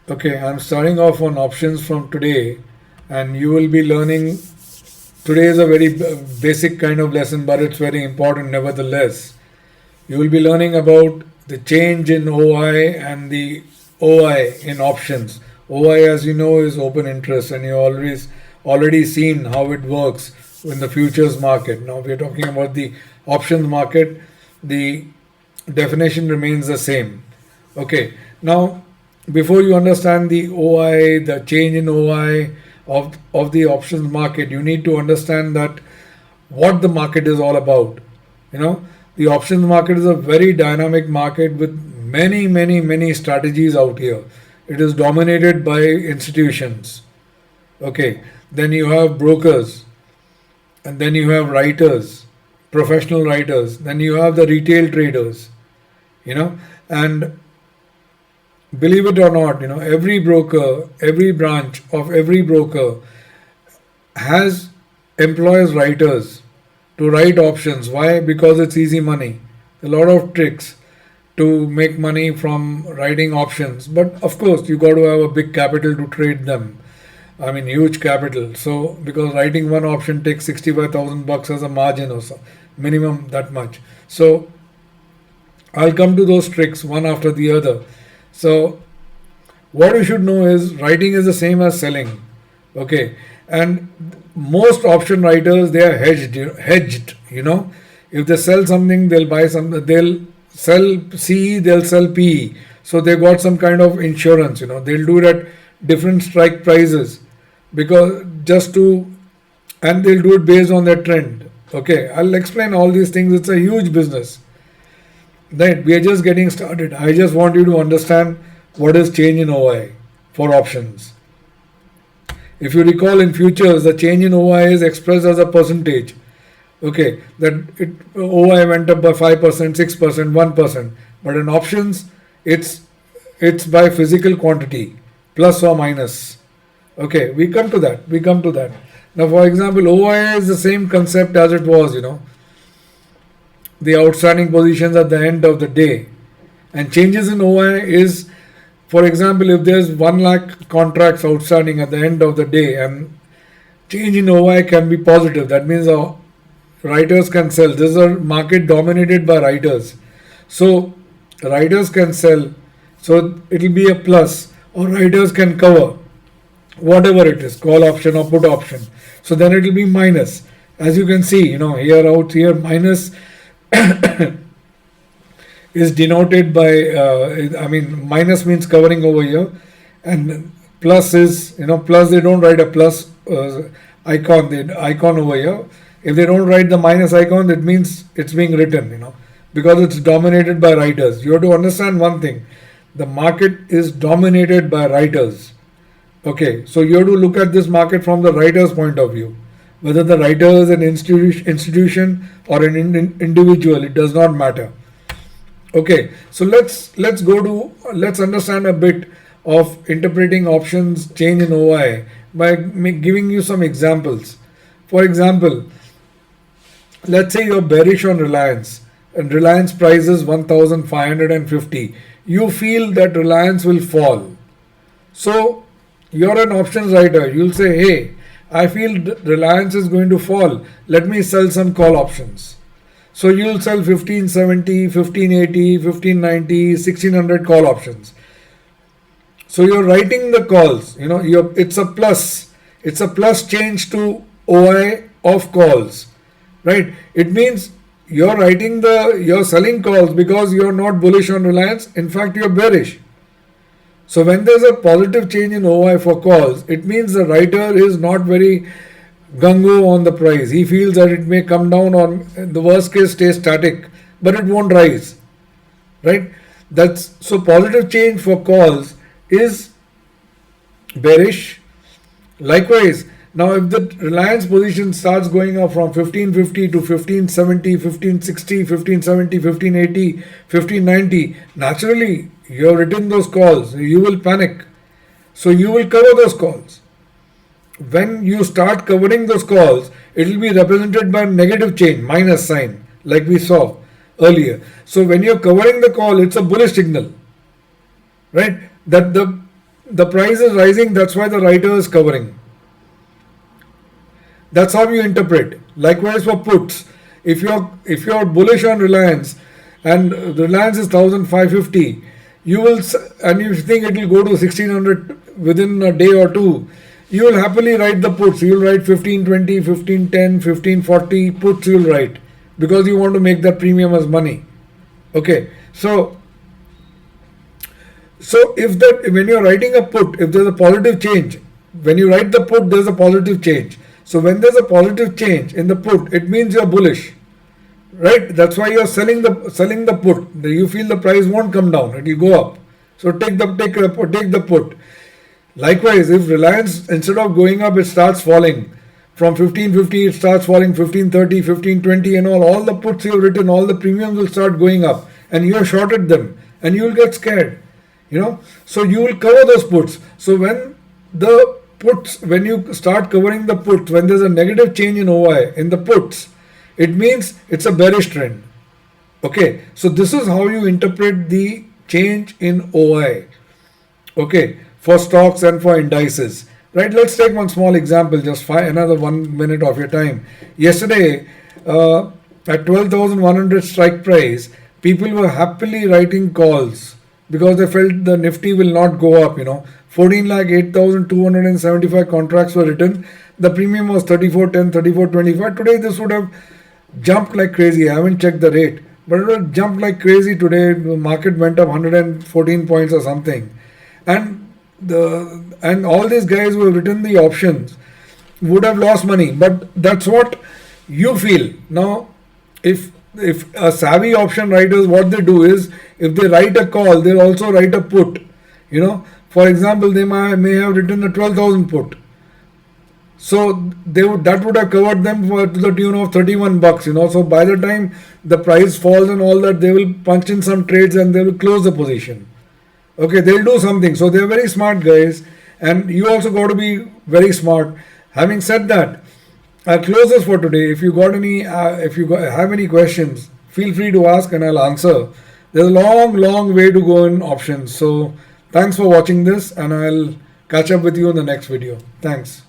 Okay, I'm starting off on options from today, and you will be learning. Today is a very basic kind of lesson, but it's very important nevertheless. You will be learning about the change in OI and the OI in options. OI, as you know, is open interest, and you always already seen how it works in the futures market. Now we are talking about the options market. The definition remains the same. Okay. Now, before you understand the OI, the change in OI of the options market, you need to understand that what the market is all about. You know, the options market is a very dynamic market with many strategies out here. It is dominated by institutions. Okay, then you have brokers, and then you have writers, professional writers, then you have the retail traders, you know, and believe it or not, every broker, every branch of every broker has employs writers to write options. Why? Because it's easy money. A lot of tricks to make money from writing options, but of course you got to have a big capital to trade them. I mean, huge capital. So because writing one option takes 65,000 bucks as a margin or so, minimum that much. So I'll come to those tricks one after the other. So what you should know is writing is the same as selling. Okay, and most option writers, they are hedged. If they sell something, they'll buy some. They'll sell CE, they'll sell PE. So they got some kind of insurance. They'll do it at different strike prices because just to, and they'll do it based on their trend. Okay, I'll explain all these things. It's a huge business. Right, we are just getting started. I just want you to understand what is change in OI for options. If you recall, in futures, the change in OI is expressed as a percentage. Okay, that OI went up by 5%, 6%, 1%. But in options, it's by physical quantity, plus or minus. Okay, we come to that. Now, for example, OI is the same concept as it was, the outstanding positions at the end of the day. And changes in OI is, for example, if there's 1 lakh contracts outstanding at the end of the day, and change in OI can be positive. That means writers can sell. This is a market dominated by writers. So writers can sell. So it will be a plus, or writers can cover whatever it is, call option or put option. So then it will be minus. As you can see, here out here minus is denoted by minus means covering over here, and plus is, plus they don't write a plus icon, the icon over here. If they don't write the minus icon, that means it's being written, because it's dominated by writers. You have to understand one thing: the market is dominated by writers. Okay, so you have to look at this market from the writer's point of view. Whether the writer is an institution or an individual, it does not matter. Okay, so let's understand a bit of interpreting options change in OI by giving you some examples. For example, let's say you're bearish on Reliance, and Reliance price is 1,550. You feel that Reliance will fall. So you're an options writer. You'll say, hey, I feel Reliance is going to fall. Let me sell some call options. So you'll sell 1570, 1580, 1590, 1600 call options. So you're writing the calls. It's a plus. It's a plus change to OI of calls, right? It means you're selling calls because you're not bullish on Reliance. In fact, you're bearish. So when there's a positive change in OI for calls, it means the writer is not very gung-ho on the price. He feels that it may come down, or in the worst case stay static, but it won't rise. Right? So positive change for calls is bearish. Likewise, now if the Reliance position starts going up from 1550 to 1570, 1560, 1570, 1580, 1590, naturally you have written those calls. You will panic. So you will cover those calls. When you start covering those calls, it will be represented by negative change, minus sign, like we saw earlier. So when you're covering the call, it's a bullish signal, right? That the the price is rising, that's why the writer is covering. That's how you interpret. Likewise for puts, if you're bullish on Reliance and Reliance is 1550, you will and you think it will go to 1600 within a day or two, you will happily write the puts. You will write 1520, 1510, 1540 puts. You will write because you want to make that premium as money. Okay, so if that when you're writing a put, if there's a positive change, when you write the put, there's a positive change. So when there's a positive change in the put, it means you're bullish, right? That's why you're selling the put. You feel the price won't come down; it will go up. So take the put. Likewise, if Reliance instead of going up, it starts falling from 1550, it starts falling 1530, 1520, and all the puts you've written, all the premiums will start going up, and you have shorted them, and you will get scared. So you will cover those puts. So when you start covering the puts, when there's a negative change in OI in the puts, it means it's a bearish trend. Okay, so this is how you interpret the change in OI. Okay, for stocks and for indices. Right, let's take one small example, just another 1 minute of your time. Yesterday, at 12,100 strike price, people were happily writing calls because they felt the Nifty will not go up. 14 lakh 8,275 contracts were written. The premium was 34.10, 34.25. Today this would have jumped like crazy. I haven't checked the rate, but it would jumped like crazy today. The market went up 114 points or something, and all these guys who have written the options would have lost money. But that's what you feel. Now, if a savvy option writers, what they do is, if they write a call, they'll also write a put. For example, they may have written a 12,000 put. So that would have covered them to the tune of 31 bucks. So by the time the price falls and all that, they will punch in some trades and they will close the position. Okay, they'll do something. So they're very smart guys, and you also got to be very smart. Having said that, I'll close this for today. If you have any questions, feel free to ask and I'll answer. There's a long way to go in options. So thanks for watching this, and I'll catch up with you in the next video. Thanks.